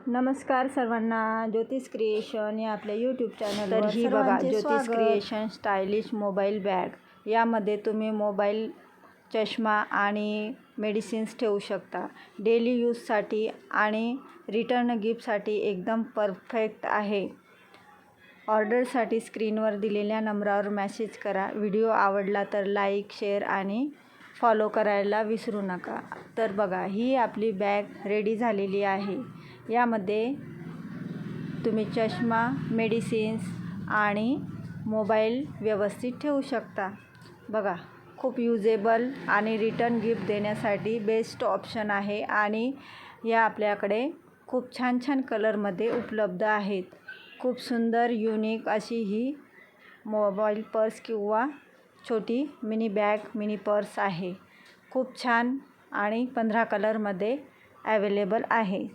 नमस्कार सर्वांना, ज्योतिष क्रिएशन या आपल्या यूट्यूब चॅनलवर ही बघा ज्योतिष क्रिएशन स्टायलिश मोबाईल बॅग। यामध्ये तुम्ही मोबाईल, चष्मा आणि मेडिसिन्स ठेवू शकता। डेली यूजसाठी आणि रिटर्न गिफ्टसाठी एकदम परफेक्ट आहे। ऑर्डरसाठी स्क्रीनवर दिलेल्या नंबरावर मेसेज करा। व्हिडिओ आवडला तर लाईक, शेअर आणि फॉलो करायला विसरू नका। तर बघा, ही आपली बॅग रेडी झालेली आहे। यामध्ये तुम्ही चष्मा, मेडिसिन्स आणि मोबाईल व्यवस्थित ठेवू शकता। बघा, खूप युजेबल आणि रिटर्न गिफ्ट देण्यासाठी बेस्ट ऑप्शन आहे। आणि या आपल्याकडे खूप छान छान कलरमध्ये उपलब्ध आहेत। खूप सुंदर युनिक अशी ही मोबाईल पर्स किंवा छोटी मिनी बॅग, मिनी पर्स आहे। खूप छान आणि 15 कलरमध्ये अवेलेबल आहे।